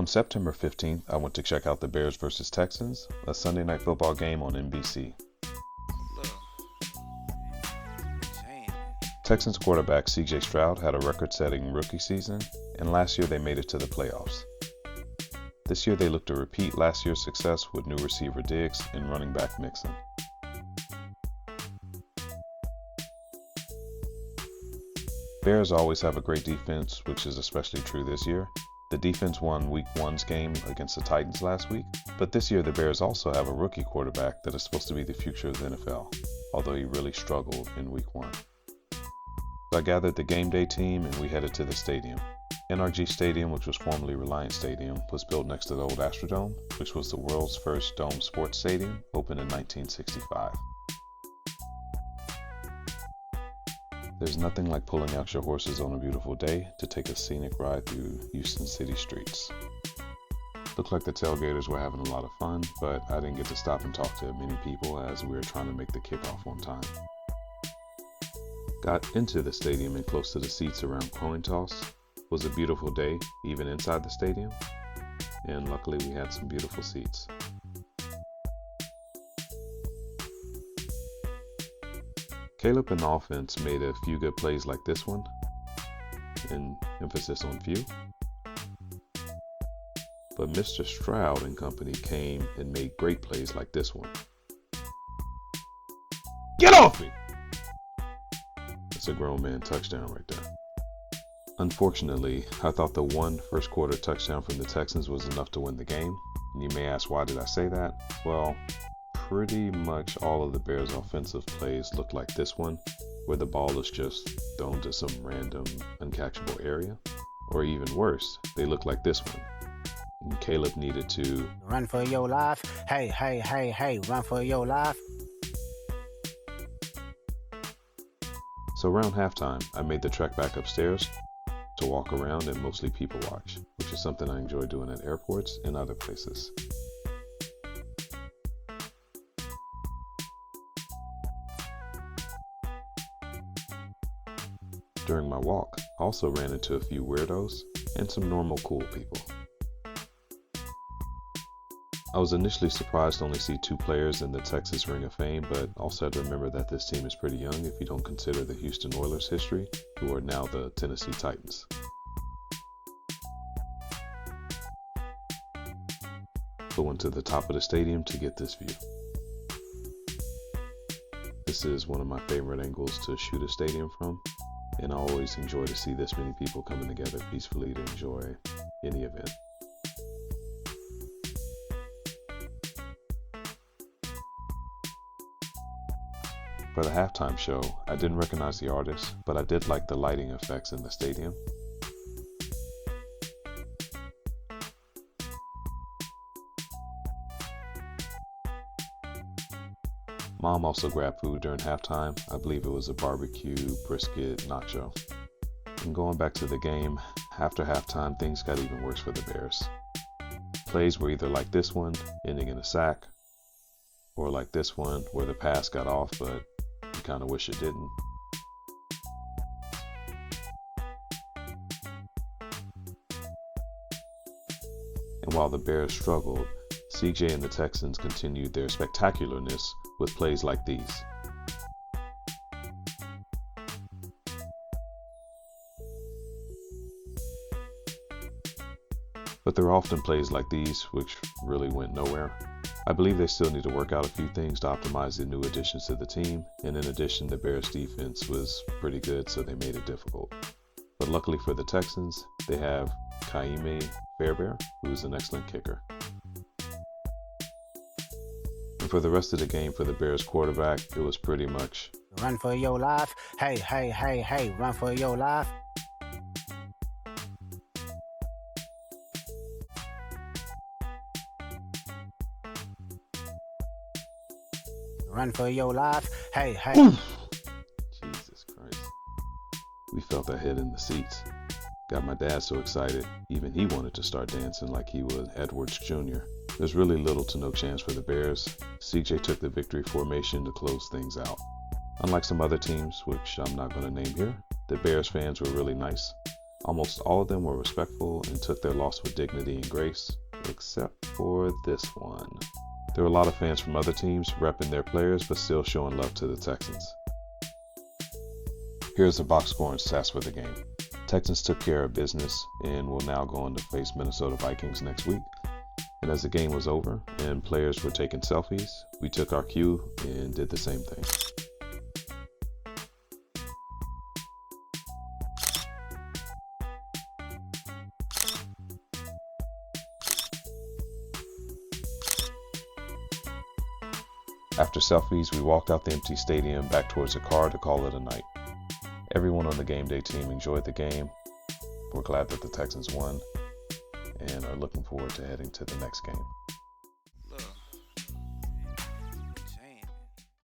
On September 15th, I went to check out the Bears vs. Texans, a Sunday night football game on NBC. Texans quarterback CJ Stroud had a record-setting rookie season, and last year they made it to the playoffs. This year they look to repeat last year's success with new receiver Diggs and running back Mixon. Bears always have a great defense, which is especially true this year. The defense won Week 1's game against the Titans last week, but this year the Bears also have a rookie quarterback that is supposed to be the future of the NFL, although he really struggled in Week 1. So I gathered the game day team and we headed to the stadium. NRG Stadium, which was formerly Reliant Stadium, was built next to the old Astrodome, which was the world's first domed sports stadium, opened in 1965. There's nothing like pulling out your horses on a beautiful day to take a scenic ride through Houston city streets. Looked like the tailgaters were having a lot of fun, but I didn't get to stop and talk to many people as we were trying to make the kickoff on time. Got into the stadium and close to the seats around coin toss. Was a beautiful day, even inside the stadium, and luckily we had some beautiful seats. Caleb and the offense made a few good plays like this one, and emphasis on few. But Mr. Stroud and company came and made great plays like this one. Get off me! That's a grown man touchdown right there. Unfortunately, I thought the one first quarter touchdown from the Texans was enough to win the game. And you may ask, why did I say that? Well, pretty much all of the Bears' offensive plays look like this one, where the ball is just thrown to some random uncatchable area. Or even worse, they look like this one. And Caleb needed to run for your life. Hey, hey, hey, hey, run for your life. So around halftime, I made the trek back upstairs to walk around and mostly people watch, which is something I enjoy doing at airports and other places. During my walk, I also ran into a few weirdos and some normal cool people. I was initially surprised to only see 2 players in the Texas Ring of Fame, but also had to remember that this team is pretty young if you don't consider the Houston Oilers' history, who are now the Tennessee Titans. I went to the top of the stadium to get this view. This is one of my favorite angles to shoot a stadium from, and I always enjoy to see this many people coming together peacefully to enjoy any event. For the halftime show, I didn't recognize the artist, but I did like the lighting effects in the stadium. Mom also grabbed food during halftime. I believe it was a barbecue, brisket, nacho. And going back to the game, after halftime, things got even worse for the Bears. Plays were either like this one, ending in a sack, or like this one, where the pass got off, but you kind of wish it didn't. And while the Bears struggled, CJ and the Texans continued their spectacularness with plays like these. But there are often plays like these which really went nowhere. I believe they still need to work out a few things to optimize the new additions to the team, and in addition, the Bears' defense was pretty good, so they made it difficult. But luckily for the Texans, they have Fairbairn, who is an excellent kicker. And for the rest of the game for the Bears quarterback, it was pretty much run for your life. Hey, hey, hey, hey, run for your life. Run for your life. Hey, hey. Jesus Christ. We felt that hit in the seats. Got my dad so excited, even he wanted to start dancing like he was Edwards Jr. There's really little to no chance for the Bears. CJ took the victory formation to close things out. Unlike some other teams, which I'm not going to name here, the Bears fans were really nice. Almost all of them were respectful and took their loss with dignity and grace, except for this one. There were a lot of fans from other teams repping their players but still showing love to the Texans. Here's the box score and stats for the game. Texans took care of business and will now go on to face Minnesota Vikings next week. And as the game was over and players were taking selfies, we took our cue and did the same thing. After selfies, we walked out the empty stadium back towards the car to call it a night. Everyone on the game day team enjoyed the game. We're glad that the Texans won and are looking forward to heading to the next game.